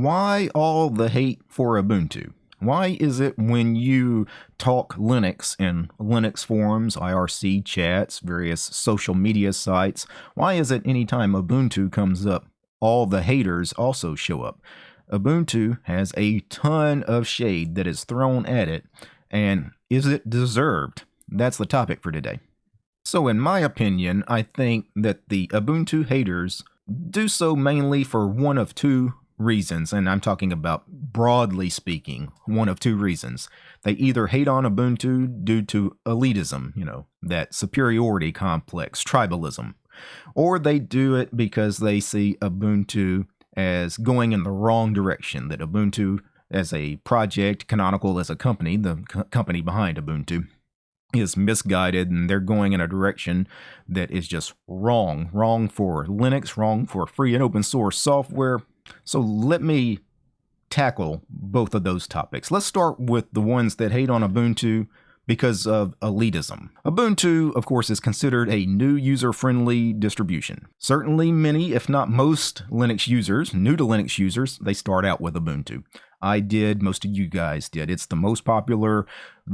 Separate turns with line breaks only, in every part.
Why all the hate for Ubuntu? Why is it when you talk Linux in Linux forums, IRC chats, various social media sites, why is it anytime Ubuntu comes up, all the haters also show up? Ubuntu has a ton of shade that is thrown at it, and is it deserved? That's the topic for today. So in my opinion, I think that the Ubuntu haters do so mainly for one of two reasons, and I'm talking about broadly speaking, one of two reasons. They either hate on Ubuntu due to elitism, that superiority complex, tribalism, or they do it because they see Ubuntu as going in the wrong direction, that Ubuntu as a project, Canonical as a company, the company behind Ubuntu, is misguided and they're going in a direction that is just wrong. Wrong for Linux, wrong for free and open source software. So let me tackle both of those topics. Let's start with the ones that hate on Ubuntu because of elitism. Ubuntu, of course, is considered a new user-friendly distribution. Certainly many, if not most, Linux users, new to Linux users, they start out with Ubuntu. I did, most of you guys did. It's the most popular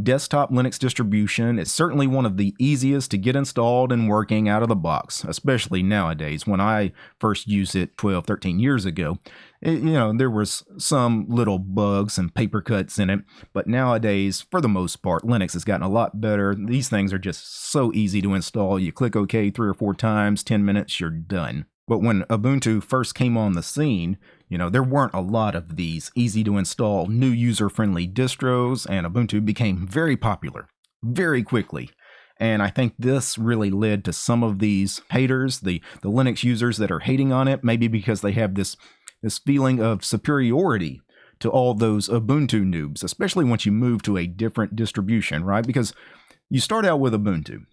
desktop Linux distribution. It's certainly one of the easiest to get installed and working out of the box, especially nowadays. When I first used it 12, 13 years ago, there was some little bugs and paper cuts in it, but nowadays, for the most part, Linux has gotten a lot better. These things are just so easy to install. You click OK 3 or 4 times, 10 minutes, you're done. But when Ubuntu first came on the scene, there weren't a lot of these easy to install new user-friendly distros, and Ubuntu became very popular very quickly. And I think this really led to some of these haters, the Linux users that are hating on it, maybe because they have this feeling of superiority to all those Ubuntu noobs, especially once you move to a different distribution, right? Because you start out with Ubuntu,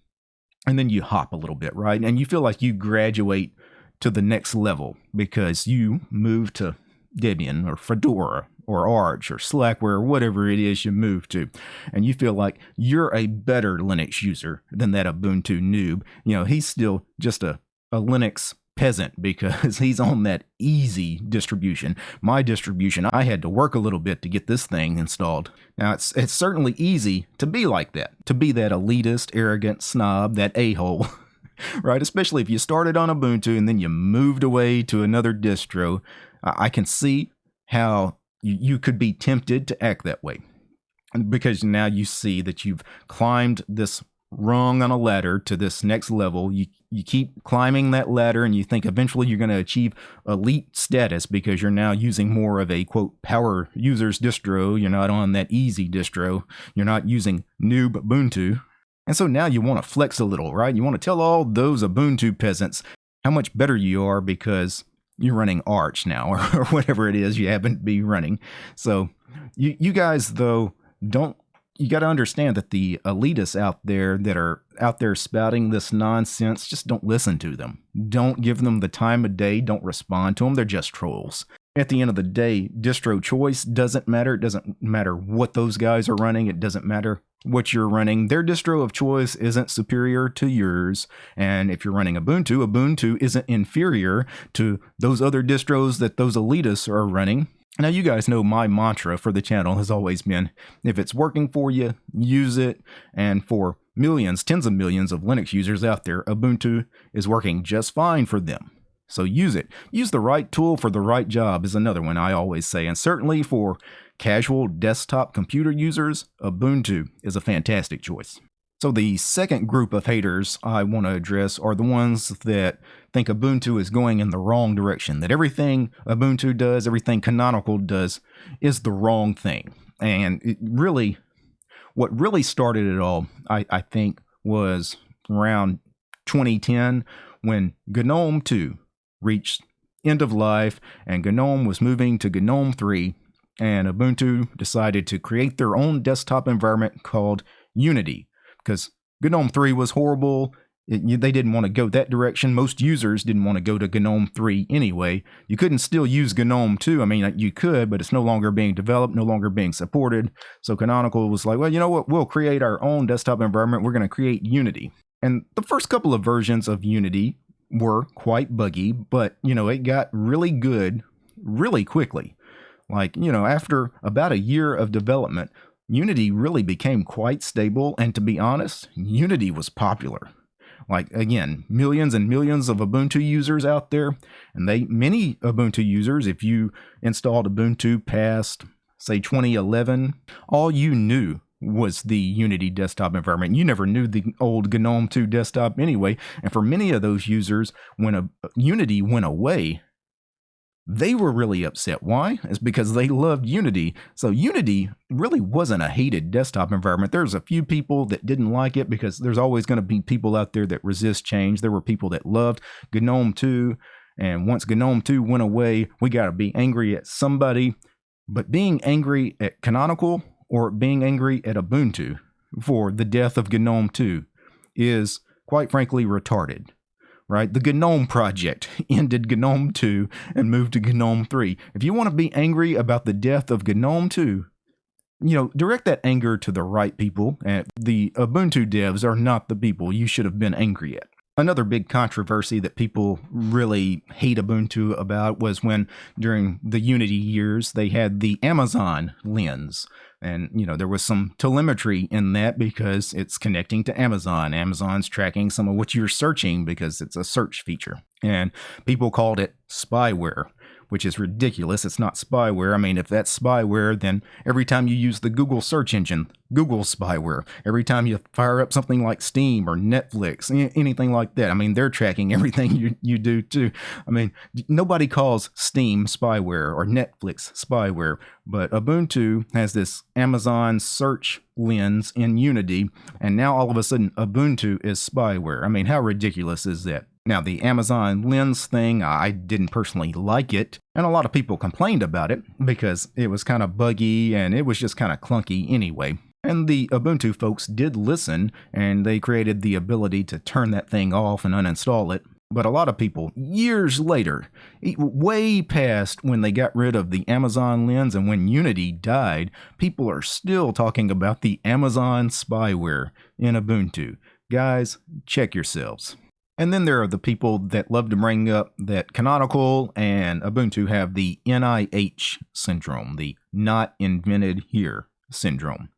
and then you hop a little bit, right? And you feel like you graduate to the next level because you move to Debian or Fedora or Arch or Slackware or whatever it is you move to, and you feel like you're a better Linux user than that Ubuntu noob. He's still just a Linux peasant because he's on that easy distribution. My distribution, I had to work a little bit to get this thing installed. Now, it's certainly easy to be like that, to be that elitist, arrogant snob, that a-hole. Right, especially if you started on Ubuntu and then you moved away to another distro. I can see how you could be tempted to act that way because now you see that you've climbed this rung on a ladder to this next level. You keep climbing that ladder and you think eventually you're going to achieve elite status because you're now using more of a, quote, power users distro. You're not on that easy distro. You're not using noob Ubuntu. And so now you want to flex a little, right? You want to tell all those Ubuntu peasants how much better you are because you're running Arch now or whatever it is you happen to be running. So you guys, though, you got to understand that the elitists out there that are out there spouting this nonsense, just don't listen to them. Don't give them the time of day. Don't respond to them. They're just trolls. At the end of the day, distro choice doesn't matter. It doesn't matter what those guys are running. It doesn't matter what you're running. Their distro of choice isn't superior to yours. And if you're running Ubuntu, Ubuntu isn't inferior to those other distros that those elitists are running. Now, you guys know my mantra for the channel has always been, if it's working for you, use it. And for millions, tens of millions of Linux users out there, Ubuntu is working just fine for them. So use it. Use the right tool for the right job is another one I always say. And certainly for casual desktop computer users, Ubuntu is a fantastic choice. So the second group of haters I want to address are the ones that think Ubuntu is going in the wrong direction, that everything Ubuntu does, everything Canonical does is the wrong thing. And what really started it all, I think, was around 2010 when GNOME 2 reached end of life and GNOME was moving to GNOME 3, and Ubuntu decided to create their own desktop environment called Unity because GNOME 3 was horrible. They didn't want to go that direction. Most users didn't want to go to GNOME 3 anyway. You couldn't still use GNOME 2. I mean, you could, but it's no longer being developed, no longer being supported. So Canonical was like, well, you know what? We'll create our own desktop environment. We're going to create Unity. And the first couple of versions of Unity were quite buggy, but, it got really good really quickly. Like, after about a year of development, Unity really became quite stable. And to be honest, Unity was popular. Like, again, millions and millions of Ubuntu users out there. And many Ubuntu users, if you installed Ubuntu past, say, 2011, all you knew was the Unity desktop environment. You never knew the old GNOME 2 desktop anyway. And for many of those users, when Unity went away, they were really upset. Why? It's because they loved Unity. So Unity really wasn't a hated desktop environment. There's a few people that didn't like it because there's always going to be people out there that resist change. There were people that loved GNOME 2. And once GNOME 2 went away, we got to be angry at somebody. But being angry at Canonical or being angry at Ubuntu for the death of GNOME 2 is, quite frankly, retarded. Right? The GNOME project ended GNOME 2 and moved to GNOME 3. If you want to be angry about the death of GNOME 2, direct that anger to the right people. And the Ubuntu devs are not the people you should have been angry at. Another big controversy that people really hate Ubuntu about was when, during the Unity years, they had the Amazon lens. And, there was some telemetry in that because it's connecting to Amazon. Amazon's tracking some of what you're searching because it's a search feature. And people called it spyware, which is ridiculous. It's not spyware. I mean, if that's spyware, then every time you use the Google search engine, Google's spyware. Every time you fire up something like Steam or Netflix, anything like that, I mean, they're tracking everything you do too. I mean, nobody calls Steam spyware or Netflix spyware, but Ubuntu has this Amazon search lens in Unity, and now all of a sudden Ubuntu is spyware. I mean, how ridiculous is that? Now, the Amazon lens thing, I didn't personally like it, and a lot of people complained about it because it was kind of buggy and it was just kind of clunky anyway. And the Ubuntu folks did listen, and they created the ability to turn that thing off and uninstall it. But a lot of people, years later, way past when they got rid of the Amazon lens and when Unity died, people are still talking about the Amazon spyware in Ubuntu. Guys, check yourselves. And then there are the people that love to bring up that Canonical and Ubuntu have the NIH syndrome, the not invented here syndrome.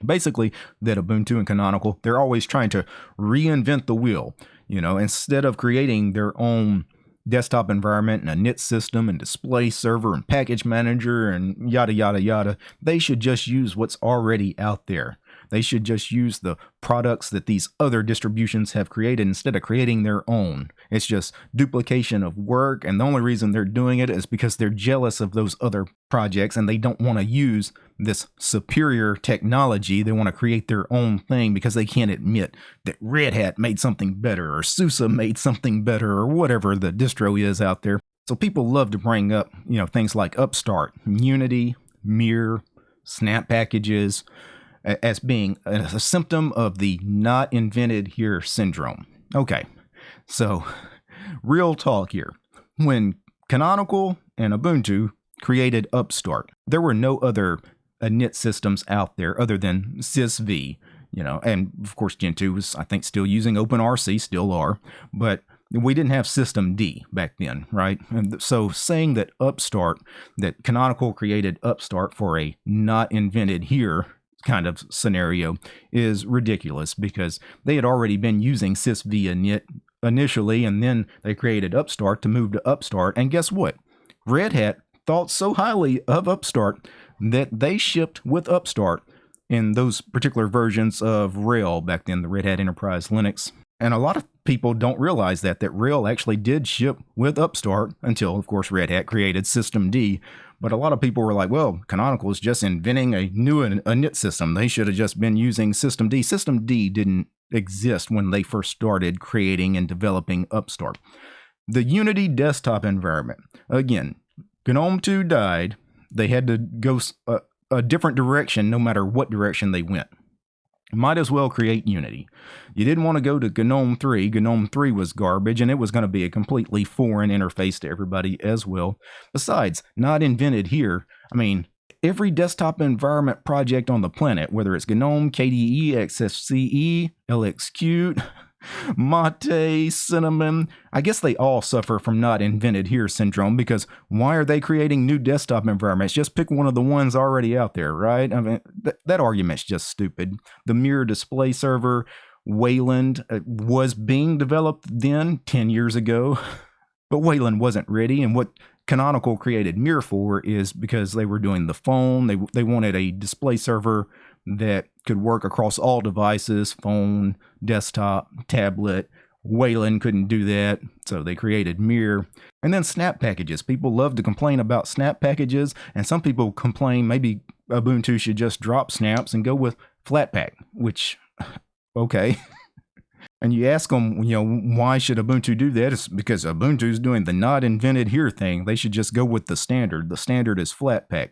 Basically, that Ubuntu and Canonical, they're always trying to reinvent the wheel. Instead of creating their own desktop environment and a knit system and display server and package manager and yada, yada, yada, they should just use what's already out there. They should just use the products that these other distributions have created instead of creating their own. It's just duplication of work, and the only reason they're doing it is because they're jealous of those other projects and they don't want to use this superior technology. They want to create their own thing because they can't admit that Red Hat made something better or SUSE made something better or whatever the distro is out there. So people love to bring up, things like Upstart, Unity, Mir, Snap packages, as being a symptom of the not invented here syndrome. Okay, so real talk here. When Canonical and Ubuntu created Upstart, there were no other init systems out there other than sysv, and of course Gentoo was, I think, still using OpenRC, still are, but we didn't have systemd back then, right? And so saying that Canonical created Upstart for a not invented here kind of scenario is ridiculous because they had already been using sysv init initially, and then they created Upstart to move to Upstart. And guess what? Red Hat thought so highly of Upstart that they shipped with Upstart in those particular versions of RHEL back then, the Red Hat Enterprise Linux. And a lot of people don't realize that RHEL actually did ship with Upstart until, of course, Red Hat created systemd. But a lot of people were like, well, Canonical is just inventing a new init system. They should have just been using systemd. Systemd didn't exist when they first started creating and developing Upstart. The Unity desktop environment, again, GNOME 2 died. They had to go a different direction no matter what direction they went. Might as well create Unity. You didn't want to go to GNOME 3. GNOME 3 was garbage, and it was going to be a completely foreign interface to everybody as well. Besides, not invented here. I mean, every desktop environment project on the planet, whether it's GNOME, KDE, XFCE, LXQt, Mate, cinnamon. I guess they all suffer from not invented here syndrome, because why are they creating new desktop environments? Just pick one of the ones already out there, right? I mean, that argument's just stupid. The Mirror Display Server, Wayland, was being developed then 10 years ago, but Wayland wasn't ready. And what Canonical created Mirror for is because they were doing the phone. They wanted a display server that could work across all devices, phone, desktop, tablet. Wayland couldn't do that, so they created Mirror. And then snap packages. People love to complain about snap packages, and some people complain maybe Ubuntu should just drop snaps and go with Flatpak, which, okay. And you ask them, why should Ubuntu do that? It's because Ubuntu's doing the not invented here thing. They should just go with the standard. The standard is Flatpak.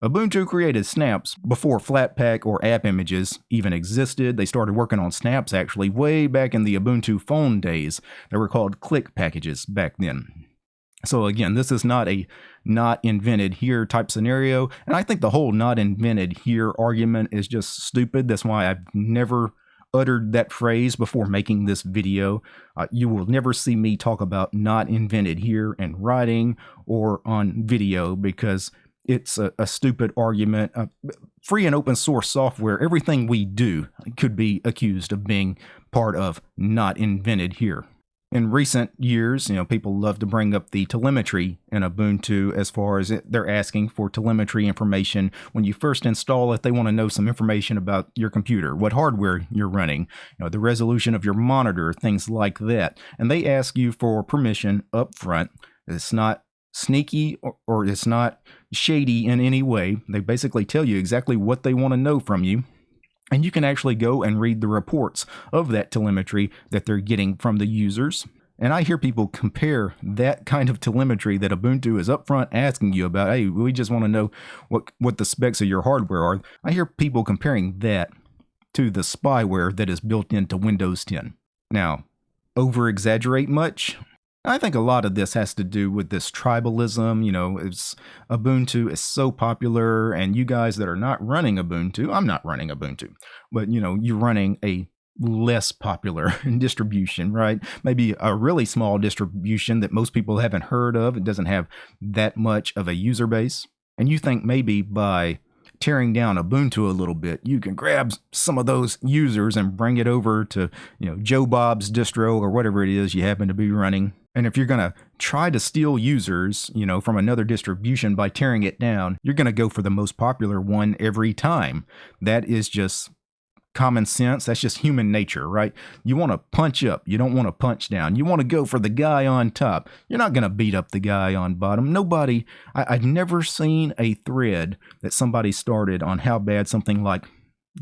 Ubuntu created snaps before Flatpak or app images even existed. They started working on snaps actually way back in the Ubuntu phone days. They were called click packages back then. So again, this is not a not invented here type scenario. And I think the whole not invented here argument is just stupid. That's why I've never uttered that phrase before making this video. You will never see me talk about not invented here in writing or on video, because it's a stupid argument. Free and open source software, everything we do could be accused of being part of not invented here. In recent years, people love to bring up the telemetry in Ubuntu as far as they're asking for telemetry information. When you first install it, they want to know some information about your computer, what hardware you're running, the resolution of your monitor, things like that. And they ask you for permission up front. It's not sneaky or it's not shady in any way. They basically tell you exactly what they want to know from you. And you can actually go and read the reports of that telemetry that they're getting from the users. And I hear people compare that kind of telemetry that Ubuntu is upfront asking you about. Hey, we just want to know what the specs of your hardware are. I hear people comparing that to the spyware that is built into Windows 10. Now, over-exaggerate much? I think a lot of this has to do with this tribalism. Ubuntu is so popular, and you guys that are not running Ubuntu, I'm not running Ubuntu, but you're running a less popular distribution, right? Maybe a really small distribution that most people haven't heard of. It doesn't have that much of a user base. And you think maybe by tearing down Ubuntu a little bit, you can grab some of those users and bring it over to, Joe Bob's distro or whatever it is you happen to be running. And if you're going to try to steal users, from another distribution by tearing it down, you're going to go for the most popular one every time. That is just common sense. That's just human nature, right? You want to punch up. You don't want to punch down. You want to go for the guy on top. You're not going to beat up the guy on bottom. Nobody, I've never seen a thread that somebody started on how bad something like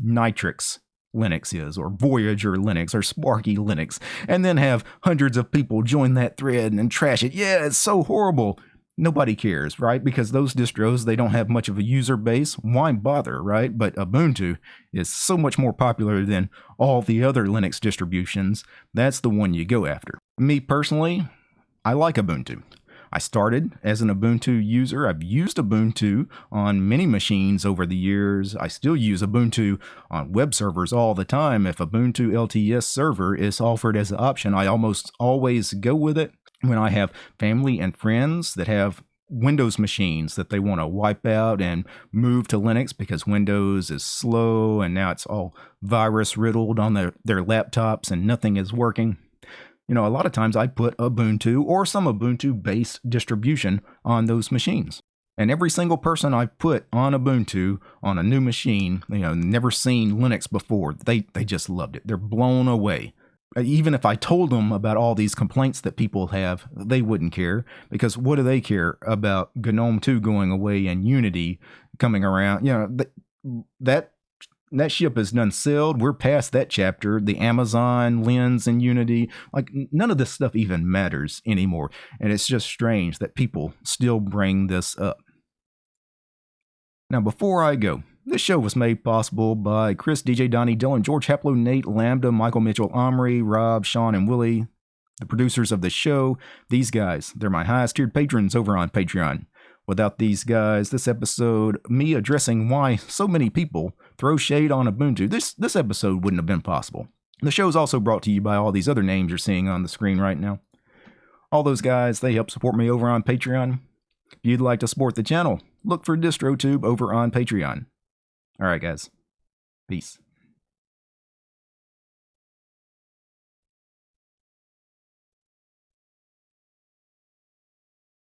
Nitrix Linux is, or Voyager Linux, or Sparky Linux, and then have hundreds of people join that thread and trash it. Yeah, it's so horrible. Nobody cares, right? Because those distros, they don't have much of a user base. Why bother, right? But Ubuntu is so much more popular than all the other Linux distributions. That's the one you go after. Me personally, I like Ubuntu. I started as an Ubuntu user. I've used Ubuntu on many machines over the years. I still use Ubuntu on web servers all the time. If Ubuntu LTS server is offered as an option, I almost always go with it. When I have family and friends that have Windows machines that they want to wipe out and move to Linux because Windows is slow and now it's all virus riddled on their laptops and nothing is working. A lot of times I put Ubuntu or some Ubuntu-based distribution on those machines. And every single person I've put on Ubuntu on a new machine, never seen Linux before, they just loved it. They're blown away. Even if I told them about all these complaints that people have, they wouldn't care, because what do they care about GNOME 2 going away and Unity coming around? That ship is done sailed. We're past that chapter. The Amazon, Lens, and Unity, none of this stuff even matters anymore. And it's just strange that people still bring this up. Now, before I go, this show was made possible by Chris, DJ, Donnie, Dylan, George, Haplo, Nate, Lambda, Michael, Mitchell, Omri, Rob, Sean, and Willie, the producers of the show. These guys, they're my highest tiered patrons over on Patreon. Without these guys, this episode, me addressing why so many people throw shade on Ubuntu, this episode wouldn't have been possible. The show's also brought to you by all these other names you're seeing on the screen right now. All those guys, they help support me over on Patreon. If you'd like to support the channel, look for DistroTube over on Patreon. Alright guys, peace.